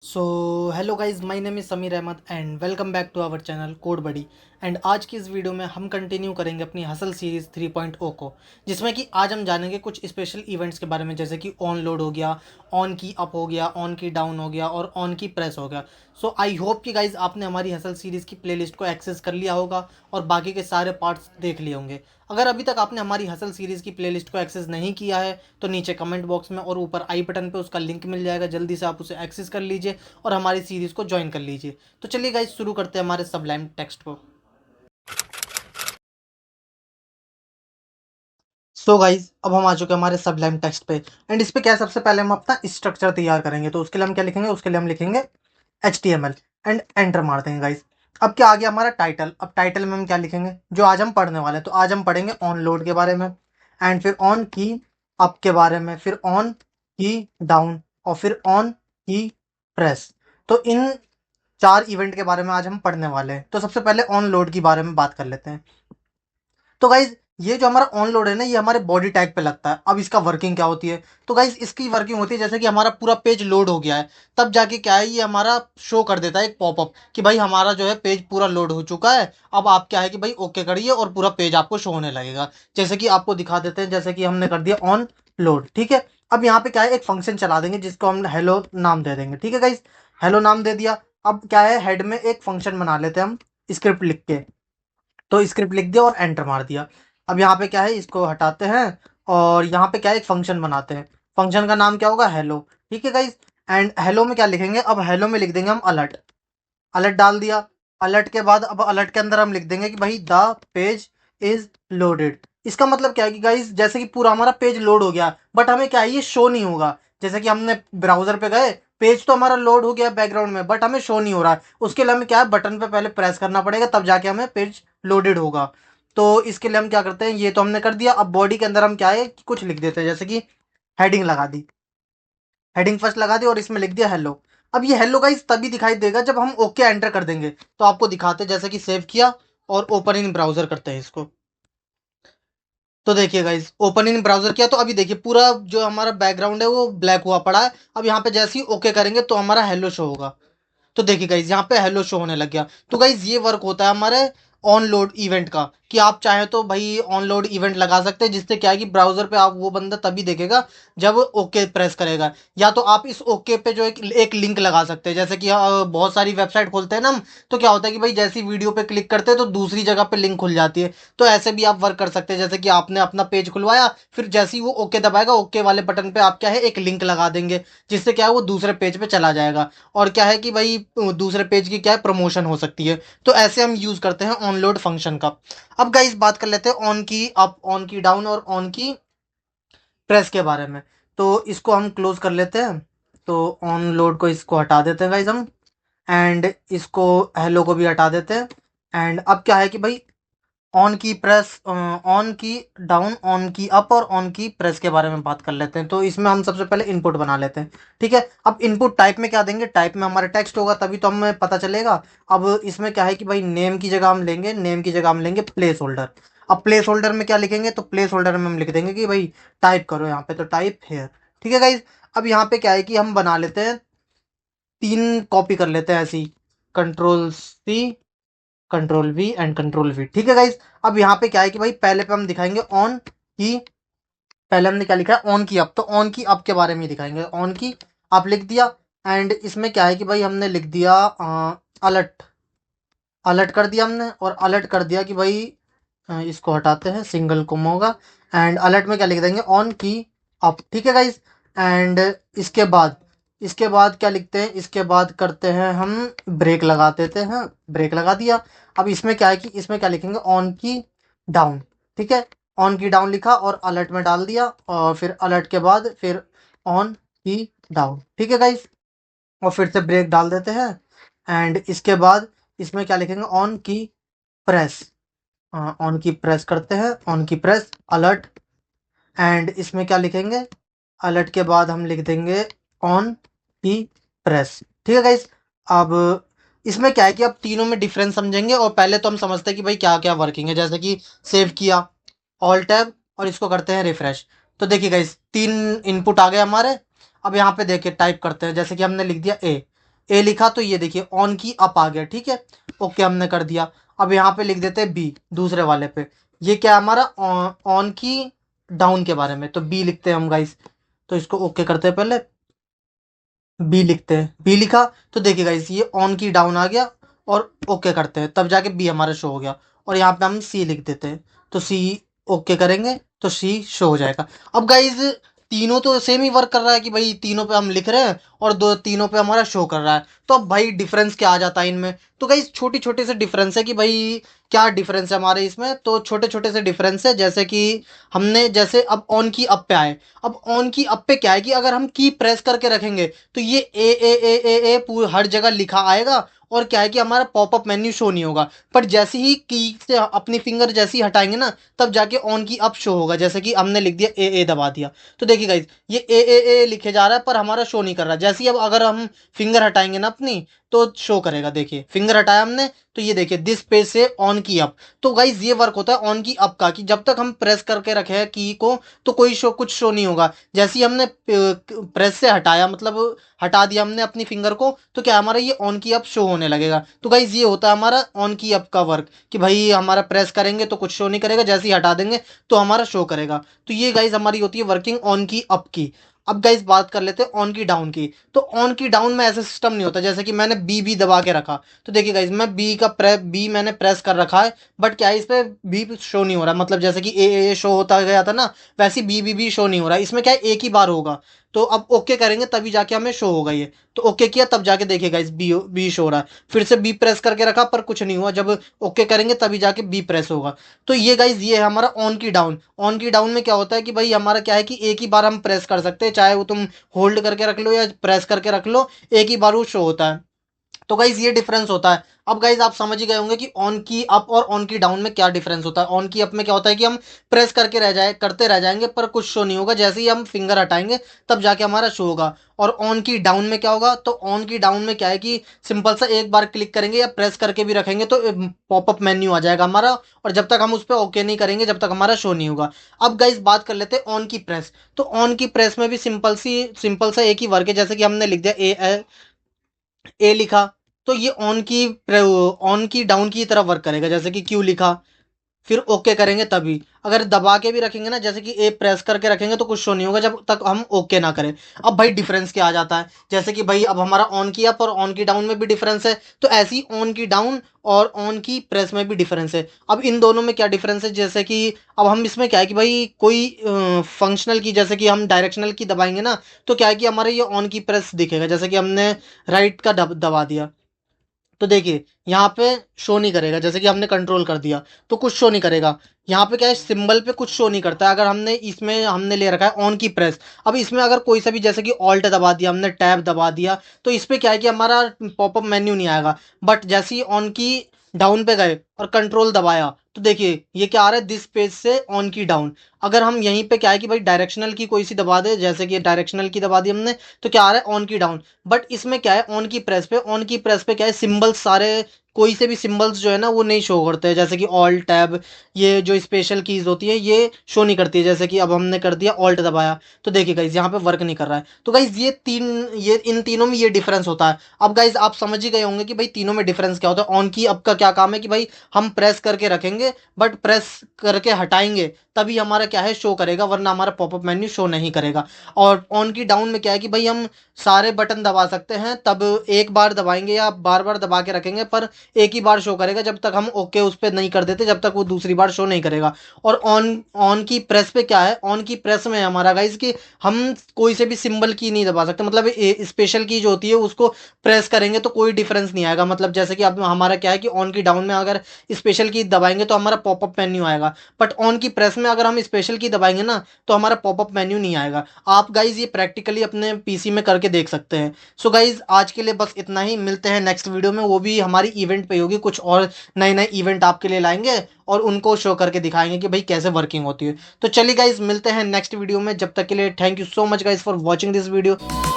So hello guys, my name is Sameer Ahmed and welcome back to our channel code buddy. And आज की इस video में हम continue करेंगे अपनी हसल सीरीज़ 3.0 को, जिसमें कि आज हम जानेंगे कुछ स्पेशल इवेंट्स के बारे में, जैसे कि ऑन लोड हो गया, ऑन की अप हो गया, ऑन की डाउन हो गया और ऑन की प्रेस हो गया। सो आई होप कि गाइज आपने हमारी हसल सीरीज़ की प्लेलिस्ट को एक्सेस कर लिया होगा और बाकी के सारे पार्ट्स देख लिए होंगे। अगर अभी तक आपने हमारी हसल सीरीज़ की प्लेलिस्ट को एक्सेस नहीं किया है तो नीचे कमेंट बॉक्स में और ऊपर आई बटन पे उसका लिंक मिल जाएगा, जल्दी से आप उसे एक्सेस कर लीजिए और हमारी सीरीज़ को ज्वाइन कर लीजिए। तो चलिए गाइज शुरू करते हैं हमारे सबलाइम टेक्स्ट को। सो गाइज अब हम आ चुके हैं हमारे सबलाइम टेक्स्ट पे। एंड इस पे क्या है, सबसे पहले हम अपना स्ट्रक्चर तैयार करेंगे। तो उसके लिए हम क्या लिखेंगे, उसके लिए हम लिखेंगे HTML एंड एंटर मार देंगे गाइज। अब क्या आ गया हमारा टाइटल। अब टाइटल में हम क्या लिखेंगे, जो आज हम पढ़ने वाले हैं। तो आज हम पढ़ेंगे ऑन लोड के बारे में, एंड फिर ऑन की अप के बारे में, फिर ऑन की डाउन और फिर ऑन की प्रेस। तो इन चार इवेंट के बारे में आज हम पढ़ने वाले हैं। तो सबसे पहले ऑन लोड के बारे में बात कर लेते हैं। तो गाइज ये जो हमारा ऑन लोड है ना, ये हमारे बॉडी टैग पे लगता है। अब इसका वर्किंग क्या होती है, तो गाइज इसकी वर्किंग होती है जैसे कि हमारा पूरा पेज लोड हो गया है, तब जाके क्या है, ये हमारा शो कर देता है एक पॉपअप कि भाई हमारा जो है पेज पूरा लोड हो चुका है। अब आप क्या है कि भाई ओके करिए और पूरा पेज आपको शो होने लगेगा। जैसे कि आपको दिखा देते हैं, जैसे कि हमने कर दिया ऑन लोड, ठीक है। अब यहाँ पे क्या है, एक फंक्शन चला देंगे जिसको हम हेलो नाम दे देंगे, ठीक है गाइज। हेलो नाम दे दिया। अब क्या है, हेड में एक फंक्शन बना लेते हैं हम स्क्रिप्ट लिख के। तो स्क्रिप्ट लिख दिया और एंटर मार दिया। अब यहाँ पे क्या है, इसको हटाते हैं और यहाँ पे क्या है, एक फंक्शन बनाते हैं। फंक्शन का नाम क्या होगा, हेलो, ठीक है गाइज। एंड हेलो में क्या लिखेंगे, अब हेलो में लिख देंगे हम अलर्ट। अलर्ट डाल दिया। अलर्ट के बाद अब अलर्ट के अंदर हम लिख देंगे कि भाई द पेज इज लोडेड। इसका मतलब क्या है कि गाइज जैसे कि पूरा हमारा पेज लोड हो गया, बट हमें क्या है, ये शो नहीं होगा। जैसे कि हमने ब्राउजर पे गए, पेज तो हमारा लोड हो गया बैकग्राउंड में, बट हमें शो नहीं हो रहा है। उसके लिए हमें क्या है, बटन पे पहले प्रेस करना पड़ेगा, तब जाके हमें पेज लोडेड होगा। तो इसके लिए हम क्या करते हैं, ये तो हमने कर दिया। अब बॉडी के अंदर हम क्या है कि कुछ लिख देते हैं, जैसे कि हेडिंग लगा दी। हेडिंग फर्स्ट लगा दी और इसमें लिख दिया हेलो। अब ये हेलो गाइस तभी दिखाई देगा जब हम ओके एंटर कर देंगे। तो आपको दिखाते हैं, जैसे कि सेव किया और ओपन इन ब्राउजर करते हैं इसको। तो देखिए गाइस, ओपन इन ब्राउजर किया तो अभी देखिए पूरा जो हमारा बैकग्राउंड है वो ब्लैक हुआ पड़ा है। अब यहाँ पे जैसे ही ओके करेंगे तो हमारा हेलो शो होगा। तो देखिए गाइज यहाँ पे हेलो शो होने लग गया। तो गाइज ये वर्क होता है हमारे ऑन लोड इवेंट का, कि आप चाहे तो भाई ऑन लोड इवेंट लगा सकते हैं, जिससे क्या है कि ब्राउजर पे आप वो बंदा तभी देखेगा जब ओके प्रेस करेगा। या तो आप इस ओके पे जो एक लिंक लगा सकते हैं, जैसे कि बहुत सारी वेबसाइट खोलते हैं ना हम, तो क्या होता है कि भाई जैसी वीडियो पे क्लिक करते हैं तो दूसरी जगह पे लिंक खुल जाती है। तो ऐसे भी आप वर्क कर सकते हैं, जैसे कि आपने अपना पेज खुलवाया, फिर जैसे ही वो ओके दबाएगा, ओके वाले बटन पे आप क्या है, एक लिंक लगा देंगे, जिससे क्या है वो दूसरे पेज पे चला जाएगा। और क्या है कि भाई दूसरे पेज की क्या है, प्रमोशन हो सकती है। तो ऐसे हम यूज करते हैं ऑन लोड फंक्शन का। अब गाइस बात कर लेते हैं ऑन की अप, ऑन की डाउन और ऑन की प्रेस के बारे में। तो इसको हम क्लोज कर लेते हैं। तो ऑन लोड को इसको हटा देते हैं गाइस हम, एंड इसको हेलो को भी हटा देते हैं। एंड अब क्या है कि भाई ऑन की प्रेस, ऑन की डाउन, ऑन की अप और ऑन की प्रेस के बारे में बात कर लेते हैं। तो इसमें हम सबसे पहले इनपुट बना लेते हैं, ठीक है। अब इनपुट टाइप में क्या देंगे, टाइप में हमारा टेक्स्ट होगा, तभी तो हमें पता चलेगा। अब इसमें क्या है कि भाई नेम की जगह हम लेंगे, नेम की जगह हम लेंगे प्लेस होल्डर। अब प्लेस होल्डर में क्या लिखेंगे, तो प्लेस होल्डर में हम लिख देंगे कि भाई टाइप करो यहाँ पे, तो टाइप हेयर, ठीक है गाइज। अब यहाँ पे क्या है कि हम बना लेते हैं, तीन कॉपी कर लेते हैं ऐसी, control C, control V and control V, ठीक है गाइज। अब यहाँ पे क्या है कि भाई पहले पे हम दिखाएंगे ऑन की, पहले हमने क्या लिखा है, ऑन की अप। तो ऑन की अप के बारे में ही दिखाएंगे, ऑन की अप लिख दिया। एंड इसमें क्या है कि भाई हमने लिख दिया अलर्ट, अलर्ट कर दिया हमने, और अलर्ट कर दिया कि भाई इसको हटाते हैं, सिंगल कोम होगा। एंड अलर्ट में क्या लिख देंगे, ऑन की अप, ठीक है गाइज। एंड इसके बाद, इसके बाद क्या लिखते हैं, इसके बाद करते हैं हम ब्रेक लगा देते हैं, ब्रेक लगा दिया। अब इसमें क्या है कि इसमें क्या लिखेंगे, ऑन की डाउन, ठीक है। ऑन की डाउन लिखा और अलर्ट में डाल दिया, और फिर अलर्ट के बाद फिर ऑन की डाउन, ठीक है गाइज। और फिर से ब्रेक डाल देते हैं। एंड इसके बाद इसमें क्या लिखेंगे, ऑन की प्रेस, ऑन की प्रेस करते हैं, ऑन की प्रेस अलर्ट। एंड इसमें क्या लिखेंगे, अलर्ट के बाद हम लिख देंगे ऑन की प्रेस, ठीक है गाइस। अब इसमें क्या है कि अब तीनों में डिफरेंस समझेंगे, और पहले तो हम समझते हैं कि भाई क्या क्या वर्किंग है। जैसे कि सेव किया, ऑल टैब, और इसको करते हैं रिफ्रेश। तो देखिए गाइस तीन इनपुट आ गए हमारे। अब यहाँ पे देखिए टाइप करते हैं, जैसे कि हमने लिख दिया ए। ए लिखा तो ये देखिए ऑन की अप आ गया, ठीक है। ओके हमने कर दिया। अब यहाँ पे लिख देते हैं बी दूसरे वाले पे। ये क्या है हमारा ऑन की डाउन के बारे में, तो बी लिखते हैं हम गाइस। तो इसको ओके करते हैं पहले, बी लिखते हैं। बी लिखा तो देखिए गाइस ये ऑन की डाउन आ गया, और ओके करते हैं तब जाके बी हमारा शो हो गया। और यहाँ पे हम सी लिख देते हैं, तो सी ओके करेंगे तो सी शो हो जाएगा। अब गाइस तीनों तो सेम ही वर्क कर रहा है कि भाई तीनों पे हम लिख रहे हैं और दो तीनों पे हमारा शो कर रहा है। तो अब भाई डिफरेंस क्या आ जाता है इनमें, तो गाइस छोटी छोटे से डिफरेंस है कि भाई क्या डिफरेंस है हमारे इसमें। तो छोटे छोटे से डिफरेंस है, जैसे कि हमने जैसे अब ऑन की अप पे आए। अब ऑन की अप पे क्या है कि अगर हम की प्रेस करके रखेंगे तो ये ए पूरी हर जगह लिखा आएगा, और क्या है कि हमारा पॉपअप मेन्यू शो नहीं होगा। पर जैसे ही की से अपनी फिंगर जैसे ही हटाएंगे ना, तब जाके ऑन की अप शो होगा। जैसे कि हमने लिख दिया ए दबा दिया, तो देखिए गाइस ये ए लिखे जा रहा है पर हमारा शो नहीं कर रहा। जैसे ही अब अगर हम फिंगर हटाएंगे ना अपनी, तो शो करेगा। देखिए फिंगर हटाया हमने, तो ये देखिए दिस पेज से ऑन की अप। तो गाइस ये वर्क होता है ऑन की अप का, कि जब तक हम प्रेस करके रखे हैं की को, तो कोई शो कुछ शो नहीं होगा। जैसे ही हमने प्रेस से हटाया, मतलब हटा दिया हमने अपनी फिंगर को, तो क्या हमारा ये ऑन की अप शो होने लगेगा। तो गाइज ये होता है हमारा ऑन की अप का वर्क, कि भाई हमारा प्रेस करेंगे तो कुछ शो नहीं करेगा, जैसे ही हटा देंगे तो हमारा शो करेगा। तो ये गाइज हमारी होती है वर्किंग ऑन की अप की। अब गाइज बात कर लेते हैं ऑन की डाउन की। तो ऑन की डाउन में ऐसा सिस्टम नहीं होता, जैसे कि मैंने बी दबा के रखा। तो देखिए गाइज मैं बी मैंने प्रेस कर रखा है, बट क्या है इस पे बी शो नहीं हो रहा। मतलब जैसे कि ए शो होता गया था ना, वैसे बी शो नहीं हो रहा। इसमें क्या है एक ही बार होगा। तो अब ओके करेंगे तभी जाके हमें शो होगा ये। तो ओके किया तब जाके देखिएगा इस बी शो हो रहा है। फिर से बी प्रेस करके रखा पर कुछ नहीं हुआ, जब ओके करेंगे तभी जाके बी प्रेस होगा। तो ये गाइज ये है हमारा ऑन की डाउन। ऑन की डाउन में क्या होता है कि भाई हमारा क्या है कि एक ही बार हम प्रेस कर सकते हैं, चाहे वो तुम होल्ड करके रख लो या प्रेस करके रख लो, एक ही बार वो शो होता है। तो गाइज ये डिफरेंस होता है। अब गाइज आप समझ ही गए होंगे कि ऑन की अप और ऑन की डाउन में क्या डिफरेंस होता है। ऑन की अप में क्या होता है कि हम प्रेस करके करते रह जाएंगे पर कुछ शो नहीं होगा। जैसे ही हम फिंगर हटाएंगे तब जाके हमारा शो होगा। और ऑन की डाउन में क्या होगा, तो ऑन की डाउन में क्या है कि सिंपल सा एक बार क्लिक करेंगे या प्रेस करके भी रखेंगे तो पॉपअप मेन्यू आ जाएगा हमारा, और जब तक हम उस पर ओके नहीं करेंगे जब तक हमारा शो नहीं होगा। अब गाइज बात कर लेते हैं ऑन की प्रेस। तो ऑन की प्रेस में भी सिंपल सा एक ही वर्क है। जैसे कि हमने लिख दिया ए लिखा, तो ये ऑन की डाउन की तरह वर्क करेगा। जैसे कि क्यू लिखा, फिर ओके करेंगे तभी। अगर दबा के भी रखेंगे ना, जैसे कि ए प्रेस करके रखेंगे तो कुछ शो नहीं होगा जब तक हम ओके ना करें। अब भाई डिफरेंस क्या आ जाता है, जैसे कि भाई अब हमारा ऑन की अप और ऑन की डाउन में भी डिफरेंस है, तो ऐसे ही ऑन की डाउन और ऑन की प्रेस में भी डिफरेंस है। अब इन दोनों में क्या डिफरेंस है, जैसे कि अब हम इसमें क्या है कि भाई कोई फंक्शनल की, जैसे कि हम डायरेक्शनल की दबाएंगे ना, तो क्या है कि हमारा ये ऑन की प्रेस दिखेगा। जैसे कि हमने राइट का दबा दिया, तो देखिए यहाँ पे शो नहीं करेगा। जैसे कि हमने कंट्रोल कर दिया तो कुछ शो नहीं करेगा। यहाँ पे क्या है सिंबल पे कुछ शो नहीं करता है। अगर हमने ले रखा है ऑन की प्रेस, अब इसमें अगर कोई सा भी, जैसे कि ऑल्ट दबा दिया हमने, टैब दबा दिया, तो इस पे क्या है कि हमारा पॉपअप मेन्यू नहीं आएगा। बट जैसे ही ऑन की डाउन पे गए और कंट्रोल दबाया, तो देखिए ये क्या आ रहा है, दिस पेज से ऑन की डाउन। अगर हम यहीं पे क्या है कि भाई डायरेक्शनल की कोई सी दबा दे, जैसे कि डायरेक्शनल की दबा दी हमने, तो क्या आ रहा है ऑन की डाउन। बट इसमें क्या है ऑन की प्रेस पे क्या है सिंबल्स सारे, कोई से भी सिंबल्स जो है ना वो नहीं शो करते हैं। जैसे कि ऑल्ट टैब, ये जो स्पेशल कीज होती है ये शो नहीं करती है। जैसे कि अब हमने कर दिया ऑल्ट दबाया, तो देखिए गाइज यहाँ पे वर्क नहीं कर रहा है। तो गाइज ये इन तीनों में ये डिफरेंस होता है। अब गाइज आप समझ ही गए होंगे कि भाई तीनों में डिफरेंस क्या होता है। ऑन की अब का क्या काम है कि भाई हम प्रेस करके रखेंगे, बट प्रेस करके हटाएंगे तभी हमारा क्या है शो करेगा, वरना हमारा पॉपअप मेन्यू शो नहीं करेगा। और ऑन की डाउन में क्या है कि भाई हम सारे बटन दबा सकते हैं, तब एक बार दबाएंगे या बार बार दबा के रखेंगे, पर एक ही बार शो करेगा। जब तक हम ओके उस पर नहीं कर देते जब तक वो दूसरी बार शो नहीं करेगा। और ऑन ऑन की प्रेस पे क्या है, ऑन की प्रेस में हमारा गाइस कि हम कोई से भी सिंबल की नहीं दबा सकते। मतलब स्पेशल की जो होती है उसको प्रेस करेंगे तो कोई डिफरेंस नहीं आएगा। मतलब जैसे कि अब हमारा क्या है कि ऑन की डाउन में अगर स्पेशल की दबाएंगे तो हमारा पॉपअप मेन्यू आएगा, बट ऑन की प्रेस में अगर हम स्पेशल की दबाएंगे ना तो हमारा पॉपअप मेन्यू नहीं आएगा। आप गाइज ये प्रैक्टिकली अपने पीसी में करके देख सकते हैं। सो गाइज आज के लिए बस इतना ही, मिलते हैं नेक्स्ट वीडियो में, वो भी हमारी इवेंट पे होगी। कुछ और नए नए इवेंट आपके लिए लाएंगे और उनको शो करके दिखाएंगे कि भाई कैसे वर्किंग होती है। तो चलिए गाइज मिलते हैं नेक्स्ट वीडियो में, जब तक के लिए thank you so much guys for watching this video.